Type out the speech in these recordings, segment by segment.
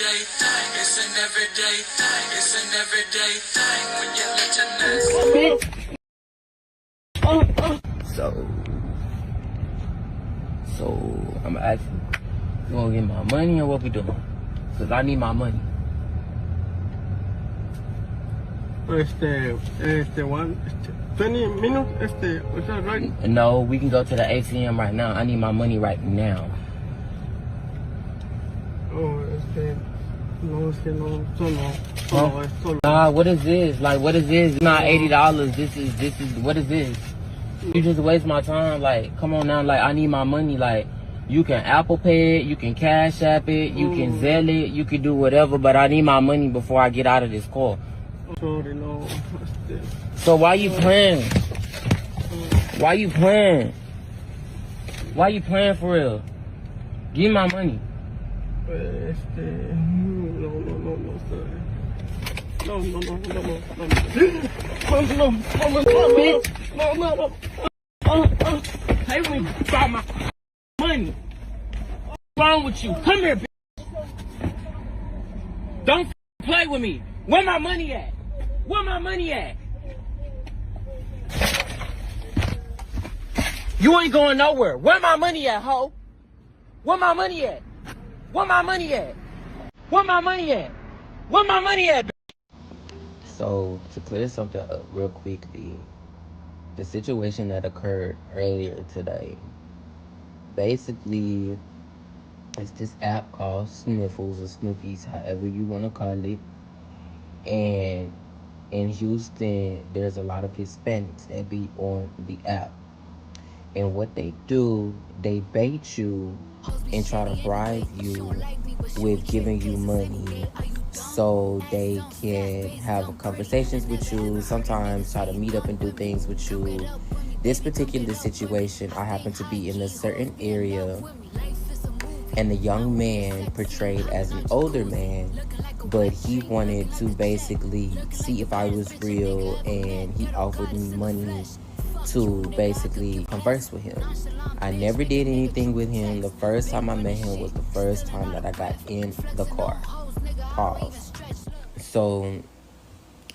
everyday thing. It's an everyday thing. It's an everyday thing when you let your nuts. So I'm asking, you gonna get my money or what we doing? Cause I need my money. One, 20 minutes, is that right? No, we can go to the ATM right now. I need my money right now. Oh, no, solo. Nah, what is this? Like, what is this? It's not $80. This is, what is this? You just waste my time. Like, come on now. Like, I need my money. Like, you can Apple Pay it, you can Cash App it, you can Zelle it, you can do whatever, but I need my money before I get out of this call. Sorry, no. So why you playing? Why you playing? Why you playing for real? Give me my money. No, sorry. No. Play with me about my money. What's wrong with you? Come here, bitch. Don't play with me. Where my money at? Where my money at? You ain't going nowhere. Where my money at, ho? Where my money at? Where my money at? Where my money at? Where my money at, bitch? So, to clear something up real quickly, the situation that occurred earlier today, basically, it's this app called Sniffles or Snoopies, however you want to call it. And in Houston, there's a lot of Hispanics that be on the app. And what they do, they bait you and try to bribe you with giving you money so they can have conversations with you, sometimes try to meet up and do things with you. This particular situation, I happen to be in a certain area, and the young man portrayed as an older man, but he wanted to basically see if I was real, and he offered me money to basically converse with him. I never did anything with him. The first time I met him was the first time that I got in the car. Pause. So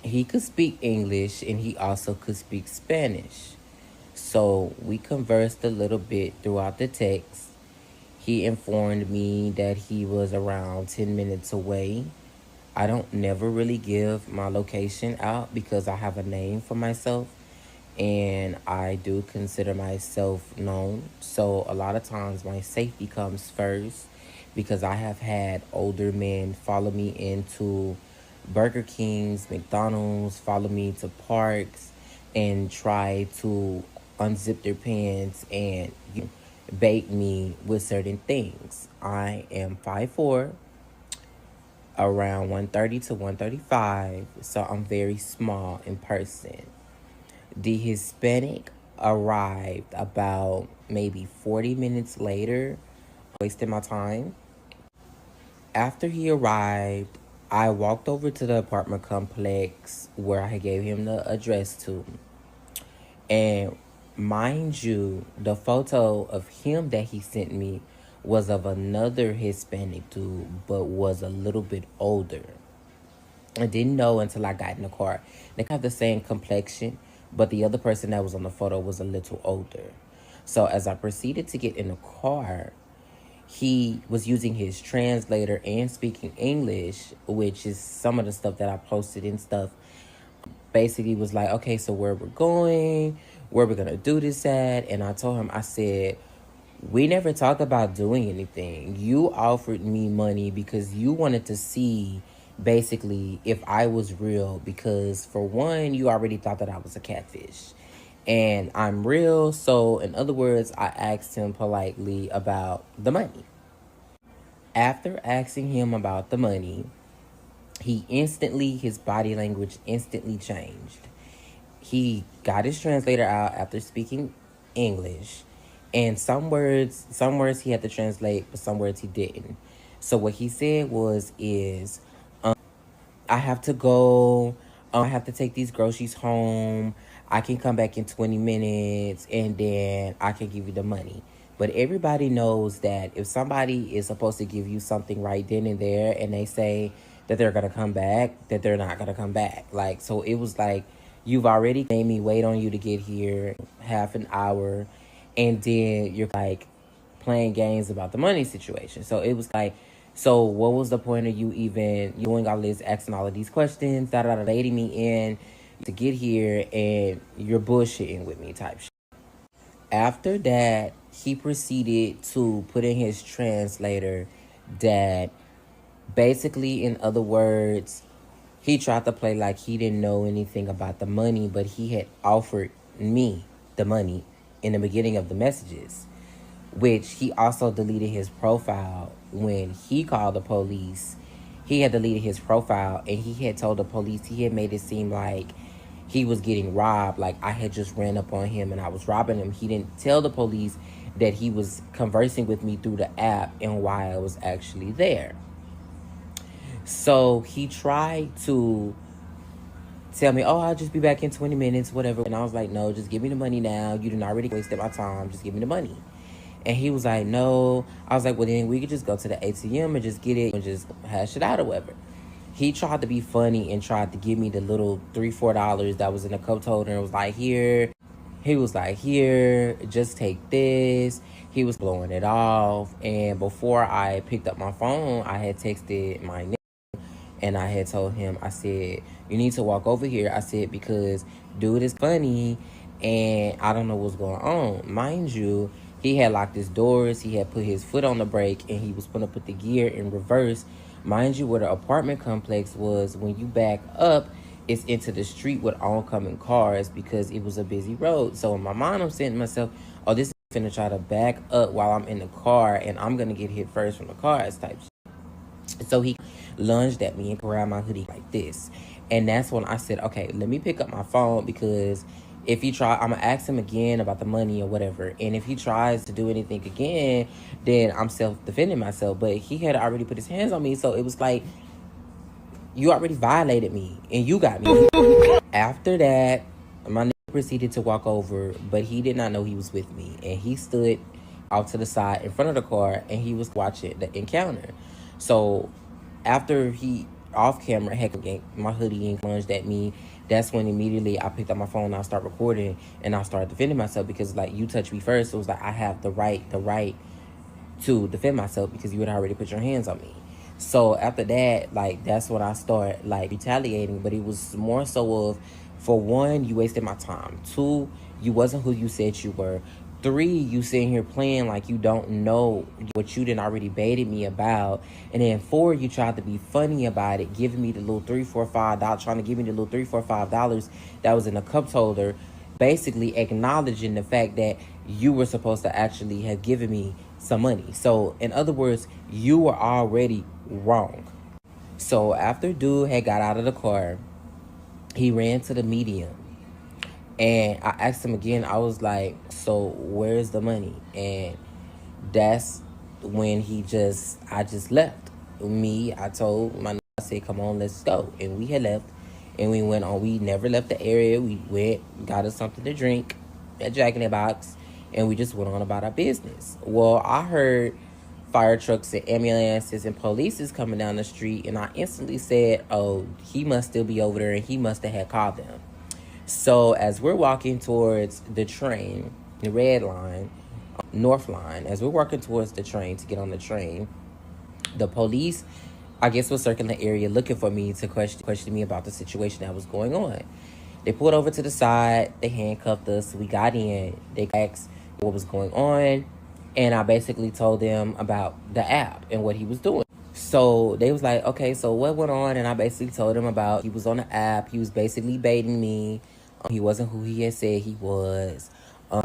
he could speak English and he also could speak Spanish. So we conversed a little bit throughout the text. He informed me that he was around 10 minutes away. I don't never really give my location out because I have a name for myself and I do consider myself known. So a lot of times my safety comes first because I have had older men follow me into Burger Kings, McDonald's, follow me to parks and try to unzip their pants and bait me with certain things. I am 5'4", around 130 to 135, so I'm very small in person. The Hispanic arrived about maybe 40 minutes later, wasting my time. After he arrived, I walked over to the apartment complex where I gave him the address to. And mind you, the photo of him that he sent me was of another Hispanic dude, but was a little bit older. I didn't know until I got in the car. They have the same complexion, but the other person that was on the photo was a little older. So as I proceeded to get in the car, he was using his translator and speaking English, which is some of the stuff that I posted and stuff. Basically was like, okay, so where we're going, where we're going to do this at. And I told him, I said, we never talked about doing anything. You offered me money because you wanted to see basically if I was real, because for one, you already thought that I was a catfish and I'm real. So in other words, I asked him politely about the money. After asking him about the money, his body language instantly changed. He got his translator out after speaking English, and some words he had to translate, but some words he didn't. So what he said is, I have to go, I have to take these groceries home. I can come back in 20 minutes and then I can give you the money. But everybody knows that if somebody is supposed to give you something right then and there and they say that they're going to come back, that they're not going to come back. Like, so it was like, you've already made me wait on you to get here half an hour. And then you're like playing games about the money situation. So it was like, so what was the point of you even doing all this, asking all of these questions, baiting me in to get here, and you're bullshitting with me type shit. After that, he proceeded to put in his translator that basically, in other words, he tried to play like he didn't know anything about the money, but he had offered me the money in the beginning of the messages, which he also deleted his profile when he called the police. He had deleted his profile and he had told the police, he had made it seem like he was getting robbed, like I had just ran up on him and I was robbing him. He didn't tell the police that he was conversing with me through the app and why I was actually there. So he tried to tell me, oh, I'll just be back in 20 minutes, whatever. And I was like, no, just give me the money now. You done already wasted my time. Just give me the money. And he was like, no. I was like, well, then we could just go to the ATM and just get it and just hash it out or whatever. He tried to be funny and tried to give me the little $3, $4 that was in the cup holder and was like, here. He was like, here, just take this. He was blowing it off. And before I picked up my phone, I had texted my name. And I had told him, I said, you need to walk over here. I said, because dude is funny and I don't know what's going on. Mind you, he had locked his doors. He had put his foot on the brake and he was going to put the gear in reverse. Mind you, where the apartment complex was, when you back up, it's into the street with oncoming cars because it was a busy road. So in my mind, I'm saying to myself, oh, this is finna try to back up while I'm in the car and I'm going to get hit first from the cars type shit. So he lunged at me and grabbed my hoodie like this. And that's when I said, okay, let me pick up my phone, because if he try, I'm going to ask him again about the money or whatever. And if he tries to do anything again, then I'm self-defending myself. But he had already put his hands on me. So it was like, you already violated me and you got me. After that, my nigga proceeded to walk over, but he did not know he was with me. And he stood off to the side in front of the car and he was watching the encounter. So after he off camera heck my hoodie and lunged at me, that's when immediately I picked up my phone and I started recording and I started defending myself, because like, you touched me first. So it was like, I have the right to defend myself because you had already put your hands on me. So after that, like, that's when I started like retaliating. But it was more so of, for one, you wasted my time. Two, you wasn't who you said you were. Three, you sitting here playing like you don't know what you done already baited me about. And then four, you tried to be funny about it, giving me the little $3, $4, $5, trying to give me the little $3, $4, $5 that was in a cup holder, basically acknowledging the fact that you were supposed to actually have given me some money. So in other words, you were already wrong. So after dude had got out of the car, he ran to the medium. And I asked him again, I was like, so where's the money? And that's when I just left. I told my, I said, come on, let's go. And we had left and we went on. We never left the area. We went, got us something to drink at Jack in the Box, and we just went on about our business. Well, I heard fire trucks and ambulances and police is coming down the street, and I instantly said, oh, he must still be over there and he must have had called them. So as we're walking towards the train, the red line, North Line, as we're walking towards the train to get on the train, the police, I guess, was circling the area looking for me to question me about the situation that was going on. They pulled over to the side, they handcuffed us, we got in, they asked what was going on, and I basically told them about the app and what he was doing. So they was like, okay, so what went on? And I basically told them about, he was on the app, he was basically baiting me. He wasn't who he had said he was.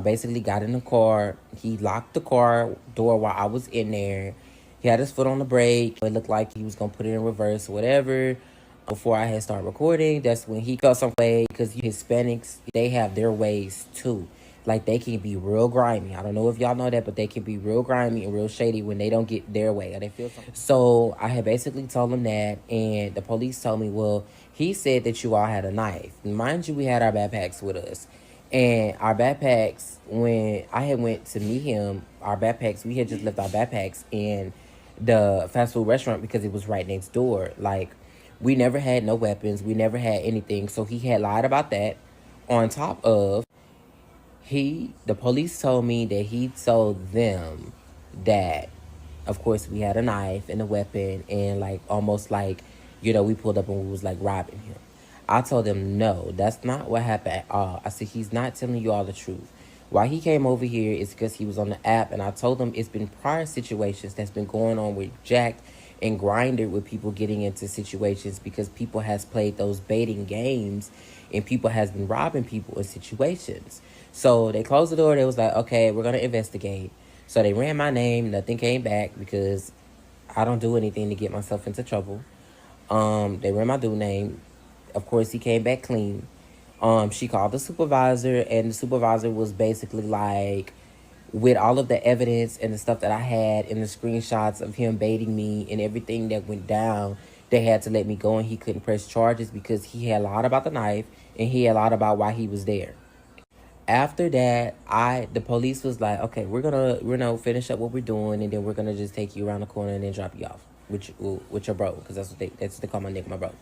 Basically got in the car. He locked the car door while I was in there. He had his foot on the brake. It looked like he was going to put it in reverse or whatever. Before I had started recording, that's when he felt some way, because Hispanics, they have their ways too. Like, they can be real grimy. I don't know if y'all know that, but they can be real grimy and real shady when they don't get their way or they feel something. So I had basically told them that, and the police told me, well, he said that you all had a knife. Mind you, we had our backpacks with us. And our backpacks, when I had went to meet him, our backpacks, we had just left our backpacks in the fast food restaurant because it was right next door. Like, we never had no weapons. We never had anything. So he had lied about that. On top of, the police told me that he told them that, of course, we had a knife and a weapon, and like almost like, we pulled up and we was like robbing him. I told him, no, that's not what happened at all. I said, he's not telling you all the truth. Why he came over here is because he was on the app, and I told him it's been prior situations that's been going on with Jack and Grinder, with people getting into situations because people has played those baiting games and people has been robbing people in situations. So they closed the door. They was like, okay, we're going to investigate. So they ran my name. Nothing came back because I don't do anything to get myself into trouble. They ran my dude name. Of course, he came back clean. She called the supervisor, and the supervisor was basically like, with all of the evidence and the stuff that I had and the screenshots of him baiting me and everything that went down, they had to let me go, and he couldn't press charges because he had lied about the knife and he had lied about why he was there. After that, the police was like, okay, we're gonna finish up what we're doing, and then we're gonna just take you around the corner and then drop you off with your bro, because that's what they call my nigga, my bro.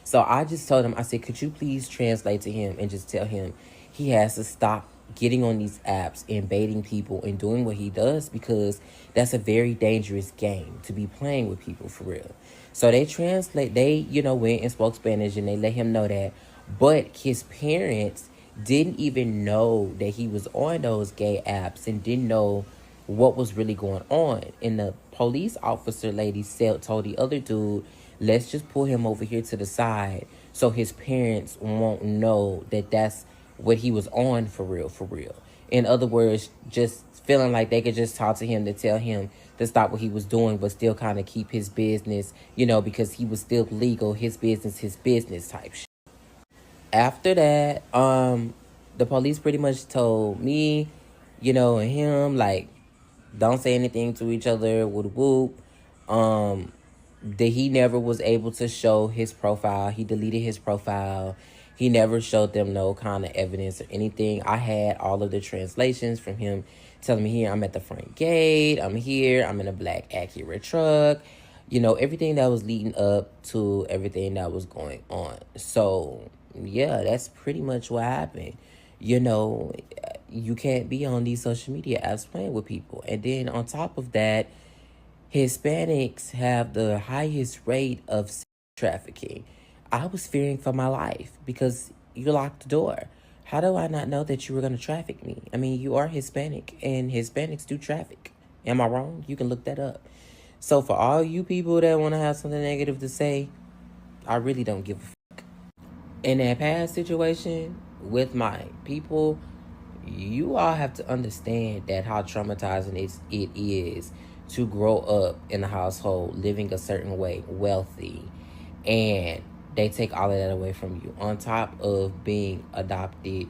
So I just told him, I said, could you please translate to him and just tell him he has to stop getting on these apps and baiting people and doing what he does, because that's a very dangerous game to be playing with people, for real. So they went and spoke Spanish, and they let him know that. But his parents didn't even know that he was on those gay apps and didn't know what was really going on. And the police officer lady told the other dude, let's just pull him over here to the side so his parents won't know that that's what he was on, for real, for real. In other words, just feeling like they could just talk to him to tell him to stop what he was doing, but still kind of keep his business, because he was still legal, his business type shit. After that, the police pretty much told me, and him, like, don't say anything to each other, whoop whoop. That he never was able to show his profile. He deleted his profile. He never showed them no kind of evidence or anything. I had all of the translations from him telling me, here, I'm at the front gate. I'm here. I'm in a black Acura truck. Everything that was leading up to everything that was going on. So, yeah, that's pretty much what happened. You can't be on these social media apps playing with people. And then on top of that, Hispanics have the highest rate of sex trafficking. I was fearing for my life because you locked the door. How do I not know that you were going to traffic me? I mean, you are Hispanic, and Hispanics do traffic. Am I wrong? You can look that up. So for all you people that want to have something negative to say, I really don't give a fuck. In that past situation with my people, you all have to understand that how traumatizing it is to grow up in a household living a certain way, wealthy, and they take all of that away from you. On top of being adopted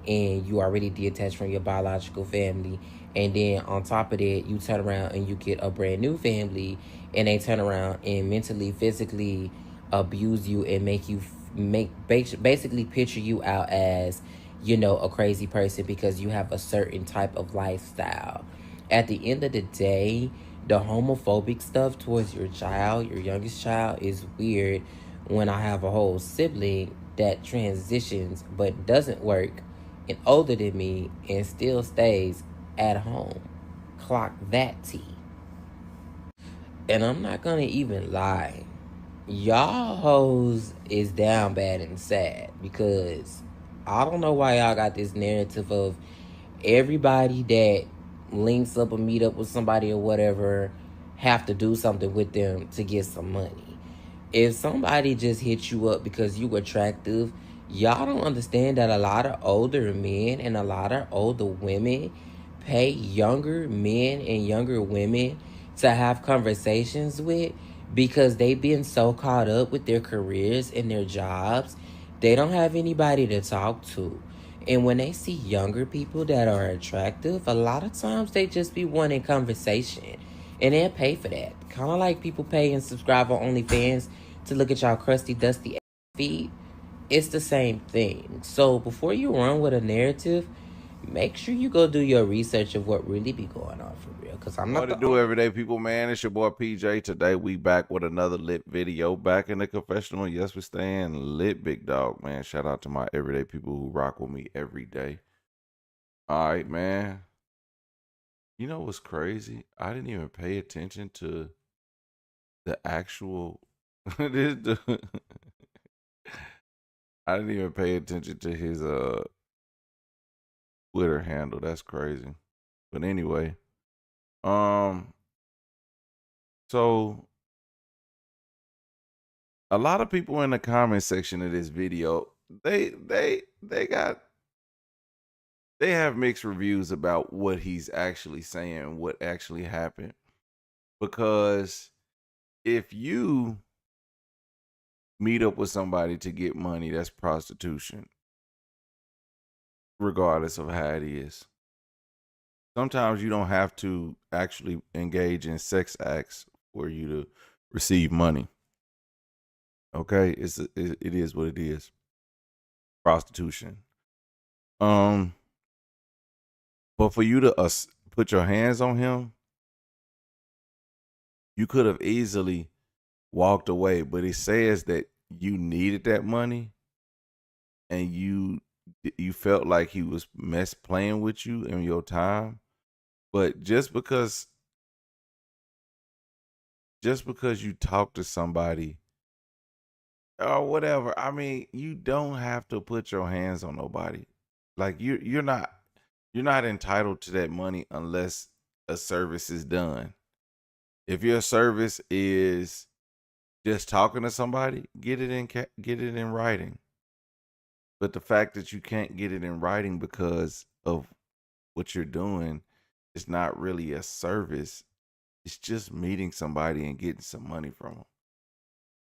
and you already detached from your biological family, and then on top of that, you turn around and you get a brand new family, and they turn around and mentally, physically abuse you and basically picture you out as, a crazy person because you have a certain type of lifestyle. At the end of the day, the homophobic stuff towards your child, your youngest child, is weird when I have a whole sibling that transitions but doesn't work and older than me and still stays at home. Clock that T. And I'm not gonna even lie. Y'all hoes is down bad and sad, because I don't know why y'all got this narrative of everybody that links up or meet up with somebody or whatever have to do something with them to get some money. If somebody just hits you up because you attractive, y'all don't understand that a lot of older men and a lot of older women pay younger men and younger women to have conversations with, because they've been so caught up with their careers and their jobs, they don't have anybody to talk to. And when they see younger people that are attractive, a lot of times they just be wanting conversation. And they'll pay for that. Kind of like people pay and subscribe on OnlyFans to look at y'all crusty, dusty feed. It's the same thing. So before you run with a narrative, make sure you go do your research of what really be going on for real. Because I'm What not to the do, only. everyday people, man? It's your boy PJ. Today we back with another lit video. Back in the confessional. Yes, we staying lit, big dog, man. Shout out to my everyday people who rock with me every day. All right, man. You know what's crazy? I didn't even pay attention to the actual this I didn't even pay attention to his Twitter handle. That's crazy. But anyway, um so a lot of people in the comment section of this video, they got they have mixed reviews about what he's actually saying, what actually happened. Because if you meet up with somebody to get money, that's prostitution, regardless of how it is. Sometimes you don't have to actually engage in sex acts for you to receive money. Okay, it is what it is. Prostitution. Um, but for you to put your hands on him, you could have easily walked away. But it says that you needed that money, and you felt like he was playing with you in your time. But just because you talk to somebody or whatever, I mean, you don't have to put your hands on nobody. Like you're not entitled to that money unless a service is done. If your service is just talking to somebody, get it in writing. But the fact that you can't get it in writing because of what you're doing is not really a service. It's just meeting somebody and getting some money from them.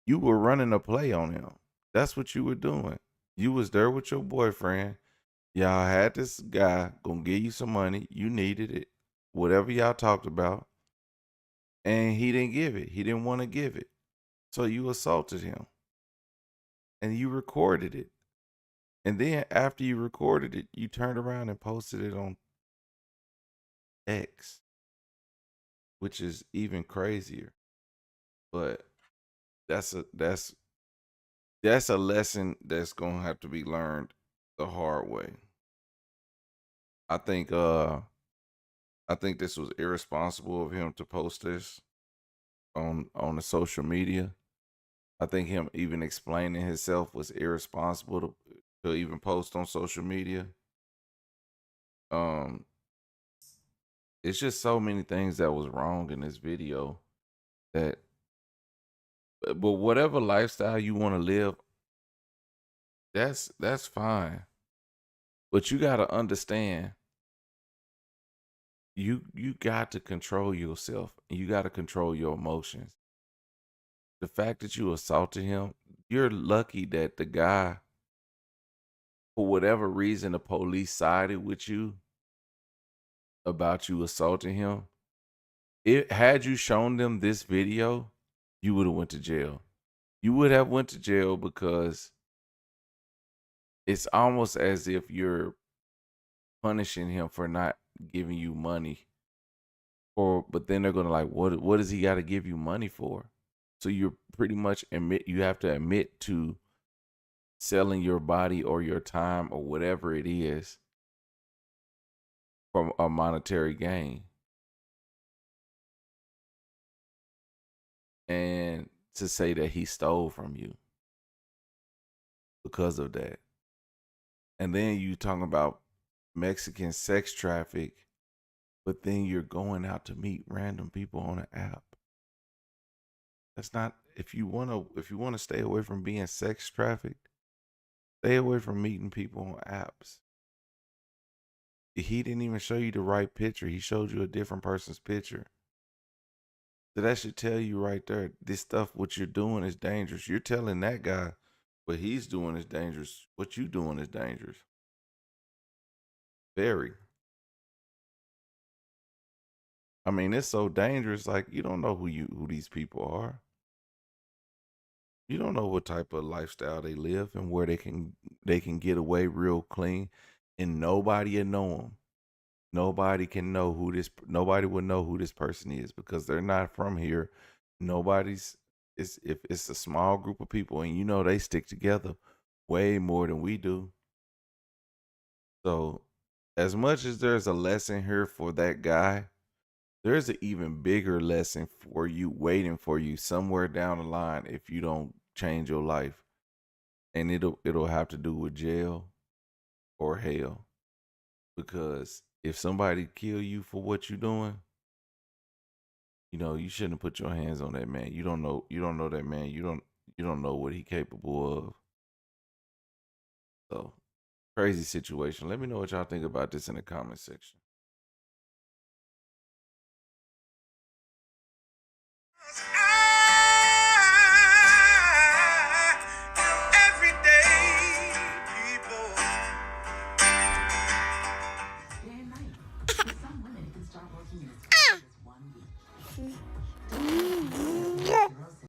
You were running a play on him. That's what you were doing. You was there with your boyfriend. Y'all had this guy gonna give you some money. You needed it. Whatever y'all talked about. And he didn't give it. He didn't want to give it. So you assaulted him. And you recorded it. And then after you recorded it, you turned around and posted it on X, which is even crazier. But that's a lesson that's gonna have to be learned the hard way. I think this was irresponsible of him to post this on the social media. I think him even explaining himself was irresponsible to even post on social media. Um, it's just so many things that was wrong in this video that, but whatever lifestyle you want to live, that's fine. But you got to understand, you got to control yourself and you got to control your emotions. The fact that you assaulted him, you're lucky that the guy, for whatever reason, the police sided with you about you assaulting him. It had you shown them this video, you would have went to jail. You would have went to jail because it's almost as if you're punishing him for not giving you money. But then they're gonna like, what does he got to give you money for? So you're pretty much you have to admit to selling your body or your time or whatever it is from a monetary gain. And to say that he stole from you because of that. And then you talking about Mexican sex traffic, but then you're going out to meet random people on an app. That's not, if you wanna stay away from being sex trafficked, stay away from meeting people on apps. He didn't even show you the right picture. He showed you a different person's picture. So that should tell you right there, this stuff, what you're doing is dangerous. You're telling that guy what he's doing is dangerous. What you doing is dangerous. Very. I mean, it's so dangerous. Like, you don't know who these people are. You don't know what type of lifestyle they live and where they can get away real clean, and nobody will know them. Nobody can know who this. Nobody will know who this person is because they're not from here. Nobody's. It's if it's a small group of people, and you know they stick together way more than we do. So, as much as there's a lesson here for that guy, there's an even bigger lesson for you waiting for you somewhere down the line if you don't change your life, and it'll have to do with jail or hell. Because if somebody kill you for what you're doing, you know you shouldn't put your hands on that man. You don't know that man. You don't know what he capable of. So crazy situation. Let me know what y'all think about this in the comment section.